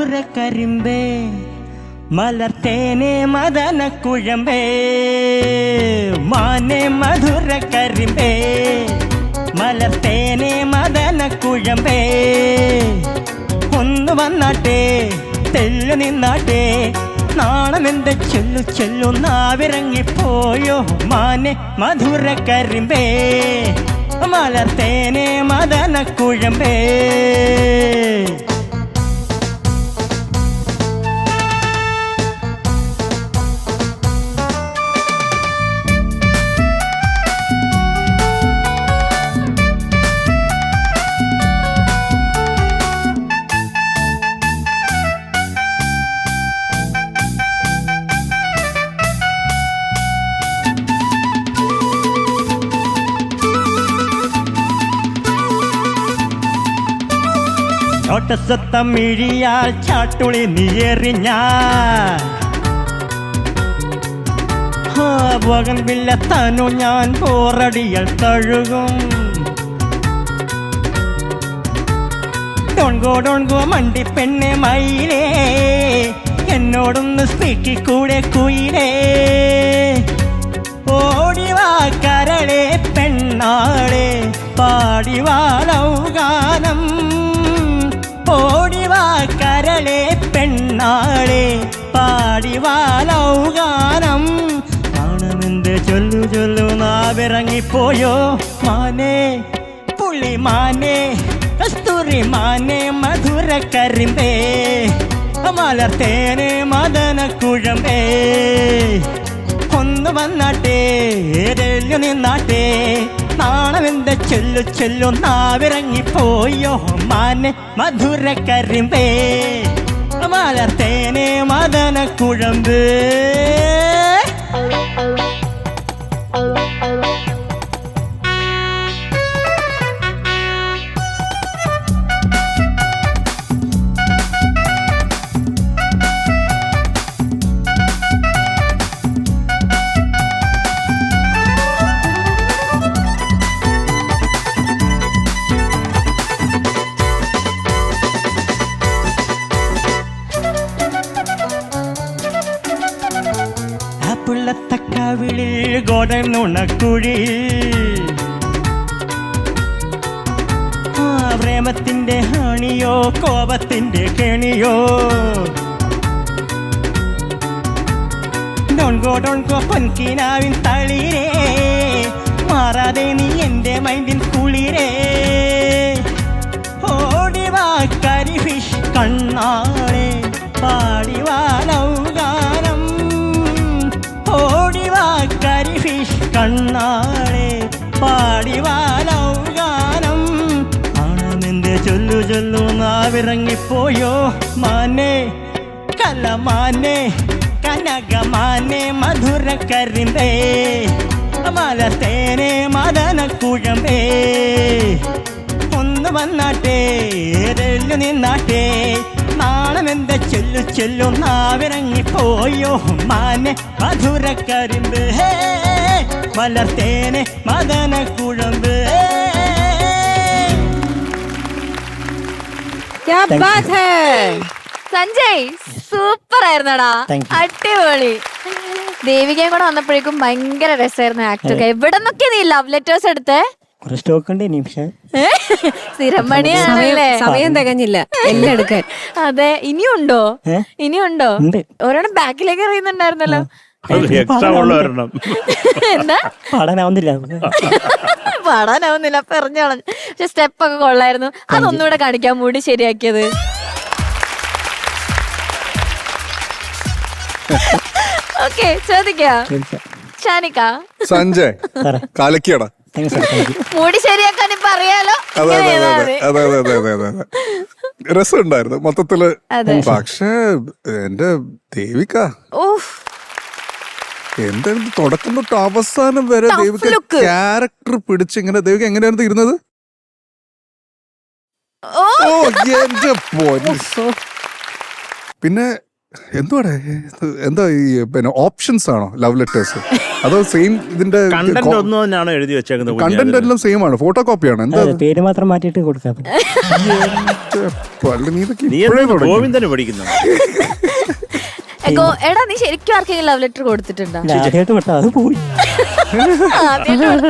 മധുരക്കരിമ്പേ മലർത്തേനെ മദനക്കുഴമ്പേ മാനെ മധുരക്കരിമ്പേ മലർത്തേനെ മദനക്കുഴമ്പേ ഒന്ന് വന്നാട്ടെ തെല്ലു നിന്നാട്ടെ നാണമെന്റെ ചെല്ലു ചെല്ലു നാവിറങ്ങിപ്പോയോ മാനെ മധുരക്കരിമ്പേ മലർത്തേനെ മദനക്കുഴമ്പേ ചോട്ടസത്തമിഴിയാൽ ചാട്ടുളി നീയെറിഞ്ഞാൽ ബോഗൻവില്ലത്താനു ഞാൻ പോറടിയാൽ തഴുകും. ഡോൺഗോ ഡോൺഗോ മണ്ടി പെണ്ണെ മയിലേ എന്നോടൊന്ന് സ്പീക്കി കൂടെ കുയിലേ ഓടിവാ കരളെ പെണ്ണാളെ പാടിവാലൗ ഗാനം ഓടിവാ കരളെ പെണ്ണാളെ പാടിവാലൗ ഗാനം ആണമെന്ത് ചൊല്ലു ചൊല്ലു നാവിറങ്ങിപ്പോയോ മാനേ പുള്ളി മാനേ കസ്തൂരി മാനേ മധുരക്കരിമ്പേ മലർത്തേനെ മദനക്കുഴമ്പേ ഒന്ന് വന്നാട്ടെ ഏതെല്ലു നിന്നാട്ടെ നാണമെന്റെ ചെല്ലു ചെല്ലു നാവിറങ്ങിപ്പോയോ മാനെ മധുരക്കരിമ്പേ മലർത്തേനെ മദനക്കുഴമ്പേ പുള്ളത്തക്കാവിളിൽ ഗോഡനുണക്കുഴി പ്രേമത്തിന്റെ ഹണിയോ കോപത്തിന്റെ കെണിയോ ഡോൺഗോ ഡോൺഗോ പൊൻകിനാവിൻ തളിരേ മാറാതെ നീ എന്റെ മൈൻഡിൻ കുളിരേ ഓടിവാ കരിഫിഷ് കണ്ണാളെ പാടിവാലൗ ഗാനം ഓടിവാ കരിഫിഷ് കണ്ണാളെ പാടിവാലൗ ഗാനം ആണമെന്റെ ചൊല്ലു ചൊല്ലു നാവിറങ്ങിപ്പോയോ മാനേ കലമാനേ കനകമാനേ മധുരക്കരിമ്പേ മലർത്തേനെ മദനക്കുഴമ്പേ ഒന്ന് വന്നാട്ടെ ഏതെല്ലു നിന്നാട്ടെ നാണമെന്റെ ചെല്ലു ചെല്ലു നാവിറങ്ങിപ്പോയോ മാനെ മധുരക്കരിമ്പ് മലർത്തേനെ മദനക്കുഴമ്പ്. സഞ്ജയ് സൂപ്പർ ആയിരുന്നടാ, അടിപൊളി. ദേവികയും കൂടെ വന്നപ്പോഴേക്കും ഭയങ്കര രസമായിരുന്നു ആക്ടൊക്കെ. എവിടെ നിന്നൊക്കെ നീ ലവ് ലെറ്റേഴ്സ് എടുത്തേ? സ്ഥിരം പണിയാണല്ലേ, സമയം തികഞ്ഞില്ല എല്ലാം എടുക്കാൻ. അതെ, ഇനിയുണ്ടോ? ഇനിയുണ്ടോ? ഒരെണ്ണം ബാക്കിലേക്ക് അറിയുന്നുണ്ടായിരുന്നല്ലോ. എന്താ പാടാനാവുന്നില്ല പറഞ്ഞോളാം. പക്ഷെ സ്റ്റെപ്പൊക്കെ കൊള്ളായിരുന്നു. അതൊന്നുകൂടെ കാണിക്കാൻ മൂടി ശരിയാക്കിയത്. ഓക്കെ, ചോദിക്കാം. ഷാനിക്ക, സഞ്ജയ് കലക്കിയടാ, മൂടി ശരിയാക്കാൻ ഇപ്പൊ അറിയാലോ. രസമുണ്ടായിരുന്നു മൊത്തത്തില്. പക്ഷേ എന്റെ ദേവിക എന്തായിരുന്നു തുടക്കം തൊട്ട് അവസാനം വരെ ദേവിക ക്യാരക്ടർ പിടിച്ച് ഇങ്ങനെ. ദേവിക എങ്ങനെയായിരുന്നു ഇരുന്നത്? ഓ എന്റെ പൊന്നോ. പിന്നെ എന്തുവാടെ എന്താ ഈ പിന്നെ ഓപ്ഷൻസ് ആണോ ലവ് ലെറ്റേഴ്സ് അതോ സെയിം ഇതിന്റെ കണ്ടന്റ് ഒന്നും തന്നെയാണ് എഴുതി വെച്ചേക്കുന്നത്. കണ്ടന്റ് എല്ലാം സെയിം ആണ്, ഫോട്ടോ കോപ്പിയാണ്? എന്താ പേര് മാത്രം മാറ്റിയിട്ട് കൊടുക്കാം. നീ ഗോവിന്ദന് പഠിക്കുന്നു. എടാ നീ ശരിക്കും ആർക്കെങ്കിലും ലവ് ലെറ്റർ കൊടുത്തിട്ടുണ്ടോ? ആദ്യമായിട്ട് വിട്ടാ അത് പോയി.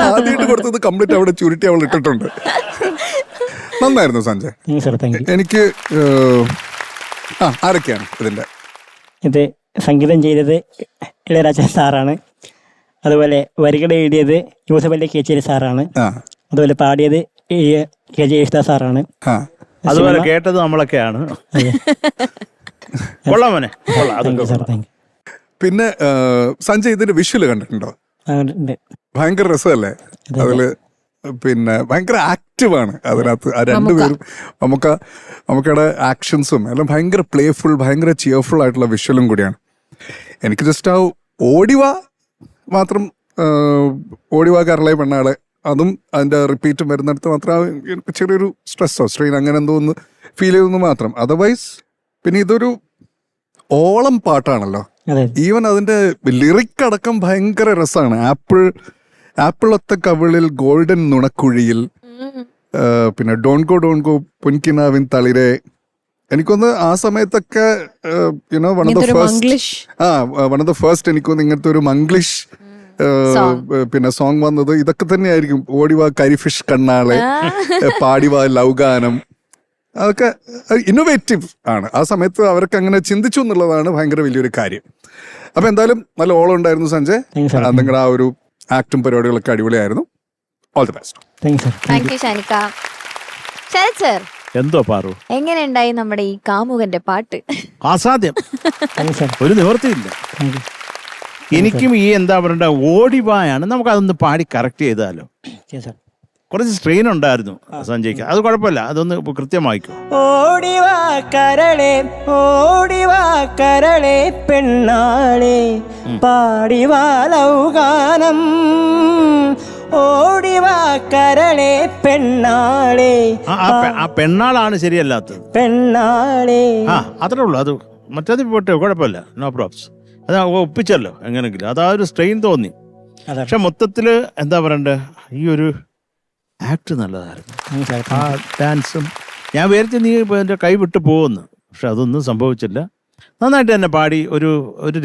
ആദ്യമായിട്ട് കൊടുത്തത് കംപ്ലീറ്റ് അവിടെ ചുരുട്ടി അവൾ ഇട്ടിട്ടുണ്ട്. നന്നായിരുന്നു സഞ്ജയ്. എനിക്ക് ആരൊക്കെയാണ് ഇതിന്റെ? ഇത് സംഗീതം ചെയ്തത് ഇളയരാജ സാറാണ്. അതുപോലെ വരികൾ എഴുതിയത് യൂസഫലി കേച്ചേരി സാറാണ്. അതുപോലെ പാടിയത് കെ ജെ യേശുദാസ് സാറാണ്. അതുപോലെ കേട്ടത് നമ്മളൊക്കെയാണ്. പിന്നെ സഞ്ജയ് ഇതിന്റെ വിഷ്വല് കണ്ടിട്ടുണ്ടോ? ഭയങ്കര രസമല്ലേ അതില്? പിന്നെ ഭയങ്കര ആക്റ്റീവാണ് അതിനകത്ത് ആ രണ്ടുപേരും. നമുക്കടെ ആക്ഷൻസും എല്ലാം ഭയങ്കര പ്ലേഫുൾ, ഭയങ്കര ചിയർഫുൾ ആയിട്ടുള്ള വിഷ്വലും കൂടിയാണ്. എനിക്ക് ജസ്റ്റ് ആ ഓടിവാ മാത്രം, ഓടിവാ കരളെ പെണ്ണാളെ, അതും അതിൻ്റെ റിപ്പീറ്റും വരുന്നിടത്ത് മാത്രം എനിക്ക് ചെറിയൊരു സ്ട്രെസ്സോ സ്ട്രെയിൻ അങ്ങനെ എന്തോ ഒന്ന് ഫീൽ ചെയ്തെന്ന് മാത്രം. അതർവൈസ് പിന്നെ ഇതൊരു ഓളം പാട്ടാണല്ലോ. ഈവൻ അതിൻ്റെ ലിറിക് അടക്കം ഭയങ്കര രസമാണ്. ആപ്പിളൊത്ത കവിളിൽ ഗോൾഡൻ നുണക്കുഴിയിൽ, പിന്നെ ഡോൺ ഗോ പൊൻകിനാവിൻ തളിരെ. എനിക്കൊന്ന് ആ സമയത്തൊക്കെ വൺ ഓഫ് ദ ഫസ്റ്റ് എനിക്കൊന്ന് ഇങ്ങനത്തെ ഒരു മംഗ്ലീഷ് പിന്നെ സോങ് വന്നത് ഇതൊക്കെ തന്നെയായിരിക്കും. ഓടിവാ കരിഫിഷ് കണ്ണാളെ, പാടിവാ ലൗഗാനം, അതൊക്കെ ഇന്നോവേറ്റീവ് ആണ്. ആ സമയത്ത് അവരൊക്കെ അങ്ങനെ ചിന്തിച്ചു എന്നുള്ളതാണ് ഭയങ്കര വലിയൊരു കാര്യം. അപ്പൊ എന്തായാലും നല്ല ഓളം ഉണ്ടായിരുന്നു സഞ്ജയ്. നിങ്ങളുടെ ആ ഒരു ആക്ടും പരിപാടികളൊക്കെ അടിപൊളിയായിരുന്നു. All the best. എന്തോ പാറു, എങ്ങനെയുണ്ടായി നമ്മുടെ ഈ കാമുകന്റെ പാട്ട്? അസാധ്യം, ഒരു നിവൃത്തിയില്ല. എനിക്കും ഈ എന്താ പറയണ്ട ഓടിവായാണ്. നമുക്ക് അതൊന്ന് പാടി കറക്റ്റ് ചെയ്താലോ? കുറച്ച് സ്ട്രെയിൻ ഉണ്ടായിരുന്നു സഞ്ജയ്ക്ക്, അത് കുഴപ്പമില്ല, അതൊന്ന് കൃത്യമായിക്കോ. ഓടിവാ കരളെ, ഓടിവാ കരളെ പെണ്ണാളെ, പാടിവാ ലൗഗാനം, ഓടിവാ കരളെ പെണ്ണാളെ. ആ പെണ്ണാളാണ് ശരിയല്ലാത്തത്. പെണ്ണാളെ അത്രേ ഉള്ളൂ. അത് മറ്റേത് പോട്ടെ, കുഴപ്പമില്ല, നോ പ്രോബ്സ്. അത് ഒപ്പിച്ചല്ലോ എങ്ങനെങ്കിലും. അതാ ഒരു സ്ട്രെയിൻ തോന്നി. പക്ഷെ മൊത്തത്തില് എന്താ പറയണ്ടേ, ഈ ഒരു ആക്ട് നല്ലതായിരുന്നു. ആ ഡാൻസും ഞാൻ വിചാരിച്ചു നീ എൻ്റെ കൈ വിട്ട് പോകുമെന്ന്. പക്ഷെ അതൊന്നും സംഭവിച്ചില്ല. നന്നായിട്ട് തന്നെ പാടി. ഒരു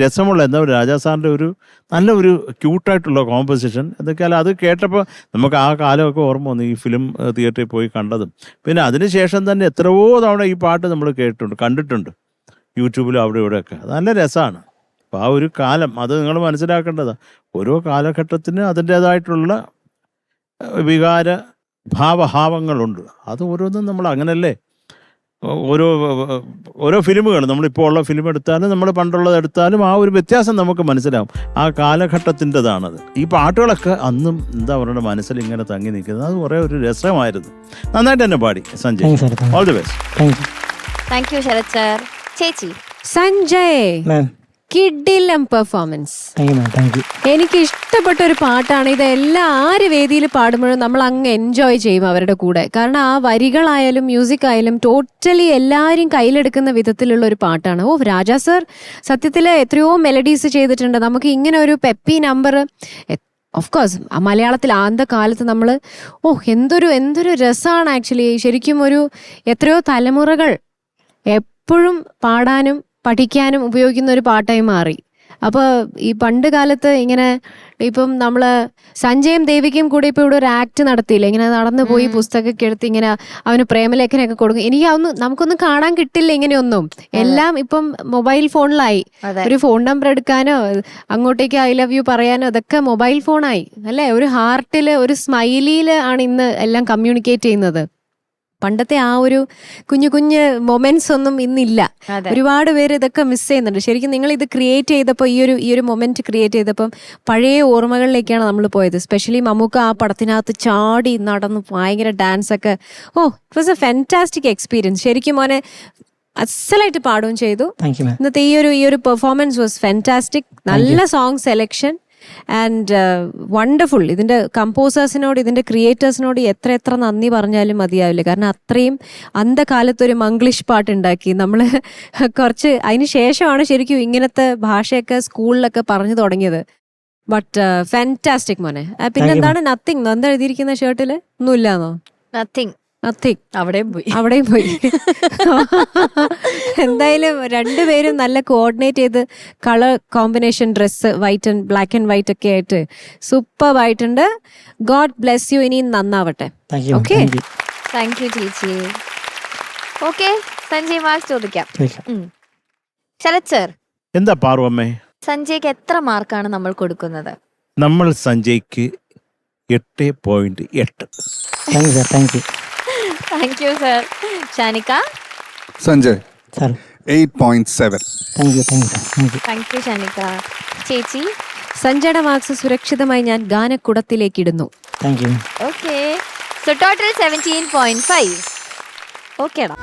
രസമുള്ള എന്താ പറയുക, രാജാ സാറിൻ്റെ ഒരു നല്ല ഒരു ക്യൂട്ടായിട്ടുള്ള കോമ്പോസിഷൻ. എന്തൊക്കെയാലും അത് കേട്ടപ്പോൾ നമുക്ക് ആ കാലമൊക്കെ ഓർമ്മ വന്നു, ഈ ഫിലിം തിയേറ്ററിൽ പോയി കണ്ടതും. പിന്നെ അതിനുശേഷം തന്നെ എത്രയോ തവണ ഈ പാട്ട് നമ്മൾ കണ്ടിട്ടുണ്ട് യൂട്യൂബിലും അവിടെ ഇവിടെയൊക്കെ. നല്ല രസമാണ്. അപ്പോൾ ആ ഒരു കാലം അത് നിങ്ങൾ മനസ്സിലാക്കേണ്ടതാണ്. ഓരോ കാലഘട്ടത്തിന് അതിൻ്റേതായിട്ടുള്ള വികാര ഭാവഭാവങ്ങളുണ്ട്. അത് ഓരോന്നും നമ്മൾ അങ്ങനല്ലേ. ഓരോ ഫിലിമുകൾ നമ്മളിപ്പോൾ ഉള്ള ഫിലിം എടുത്താലും നമ്മൾ പണ്ടുള്ളത് എടുത്താലും ആ ഒരു വ്യത്യാസം നമുക്ക് മനസ്സിലാവും. ആ കാലഘട്ടത്തിൻ്റെതാണത്. ഈ പാട്ടുകളൊക്കെ അന്നും എന്താ പറയുക മനസ്സിൽ ഇങ്ങനെ തങ്ങി നിൽക്കുന്നത്. അത് കുറേ ഒരു രസമായിരുന്നു. നന്നായിട്ട് തന്നെ പാടി Sanjay. All the best. Thank you Sarath sir. ചേച്ചി സഞ്ജയ്, കിഡിലം പെർഫോമൻസ്. എനിക്ക് ഇഷ്ടപ്പെട്ട ഒരു പാട്ടാണ് ഇത്. ആര് വേദിയിൽ പാടുമ്പോഴും നമ്മൾ അങ്ങ് എൻജോയ് ചെയ്യും അവരുടെ കൂടെ. കാരണം ആ വരികളായാലും മ്യൂസിക് ആയാലും ടോട്ടലി എല്ലാവരും കയ്യിലെടുക്കുന്ന വിധത്തിലുള്ള ഒരു പാട്ടാണ്. രാജാ സർ സത്യത്തിൽ എത്രയോ മെലഡീസ് ചെയ്തിട്ടുണ്ട്. നമുക്ക് ഇങ്ങനെ ഒരു പെപ്പി നമ്പർ ഓഫ് കോഴ്സ് മലയാളത്തിൽ ആദ്യ കാലത്ത് നമ്മൾ എന്തൊരു രസമാണ് ആക്ച്വലി. ശരിക്കും എത്രയോ തലമുറകൾ എപ്പോഴും പാടാനും പഠിക്കാനും ഉപയോഗിക്കുന്ന ഒരു പാട്ടായി മാറി. അപ്പോൾ ഈ പണ്ട് കാലത്ത് ഇങ്ങനെ ഇപ്പം നമ്മൾ സഞ്ജയും ദേവികയും കൂടി ഇപ്പോൾ ഇവിടെ ഒരു ആക്ട് നടത്തിയില്ല, ഇങ്ങനെ നടന്നു പോയി പുസ്തകമൊക്കെ എടുത്ത് ഇങ്ങനെ അവന് പ്രേമലേഖനമൊക്കെ കൊടുക്കും. എനിക്ക് നമുക്കൊന്നും കാണാൻ കിട്ടില്ല ഇങ്ങനെയൊന്നും. എല്ലാം ഇപ്പം മൊബൈൽ ഫോണിലായി. ഒരു ഫോൺ നമ്പർ എടുക്കാനോ അങ്ങോട്ടേക്ക് ഐ ലവ് യു പറയാനോ അതൊക്കെ മൊബൈൽ ഫോണായി അല്ലേ. ഒരു ഹാർട്ടിൽ ഒരു സ്മൈലിയിൽ ആണ് ഇന്ന് എല്ലാം കമ്മ്യൂണിക്കേറ്റ് ചെയ്യുന്നത്. പണ്ടത്തെ ആ ഒരു കുഞ്ഞു മൊമെന്റ്സ് ഒന്നും ഇന്നില്ല. ഒരുപാട് പേര് ഇതൊക്കെ മിസ് ചെയ്യുന്നുണ്ട്. ശരിക്കും നിങ്ങൾ ഇത് ക്രിയേറ്റ് ചെയ്തപ്പോൾ ഈ ഒരു മൊമെന്റ് ക്രിയേറ്റ് ചെയ്തപ്പം പഴയ ഓർമ്മകളിലേക്കാണ് നമ്മൾ പോയത്. സ്പെഷ്യലി മമ്മൂക്ക ആ പടത്തിനകത്ത് ചാടി നടന്നു ഭയങ്കര ഡാൻസ് ഒക്കെ. It was A fantastic experience. ശരിക്കും മോനെ അസലായിട്ട് പാടുകയും ചെയ്തു. ഇന്നത്തെ ഈ ഒരു പെർഫോമൻസ് വാസ് ഫാന്റാസ്റ്റിക്. നല്ല സോങ് സെലക്ഷൻ. And wonderful. ഇതിൻ്റെ കമ്പോസേഴ്സിനോട് ഇതിൻ്റെ ക്രിയേറ്റേഴ്സിനോട് എത്ര നന്ദി പറഞ്ഞാലും മതിയാവില്ല. കാരണം അത്രയും അന്ധകാലത്തൊരു മംഗ്ലീഷ് പാട്ടുണ്ടാക്കി നമ്മൾ കുറച്ച് അതിന് ശേഷമാണ് ശരിക്കും ഇങ്ങനത്തെ ഭാഷയൊക്കെ സ്കൂളിലൊക്കെ പറഞ്ഞു തുടങ്ങിയത്. ബട്ട് ഫാന്റാസ്റ്റിക് മോനെ. പിന്നെന്താണ് നത്തിങ്? എന്താ എഴുതിയിരിക്കുന്ന ഷർട്ടിൽ? ഒന്നുമില്ലാന്നോ? നത്തിങ്. അവിടെയും പോയി. എന്തായാലും രണ്ടുപേരും നല്ല കോർഡിനേറ്റ് ചെയ്ത് colour combination dress black and white ഒക്കെ ആയിട്ട് സൂപ്പർ ആയിട്ടുണ്ട്. God bless you. ഇനി നന്നാവട്ടെ. ഓക്കെ, താങ്ക് യു ചേച്ചി. ഓക്കെ, സഞ്ജയ് മാർക്സ് ചോദിക്കാം. ശരത് സർ, എന്താ പാർവമ്മേ? സഞ്ജയ്ക്ക് എത്ര മാർക്കാണ് നമ്മൾ കൊടുക്കുന്നത്? നമ്മൾ സഞ്ജയ്ക്ക് 8.8. Thank you sir. Shanika? Sanjay sir 8.7. Thank you Shanika. ചേച്ചി? സഞ്ജയുടെ മാർക്സ് സുരക്ഷിതമായി ഞാൻ ഗാനക്കുടത്തിലേക്ക് ഇടുന്നു. Okay, so total 17.5. ഓക്കേടാ.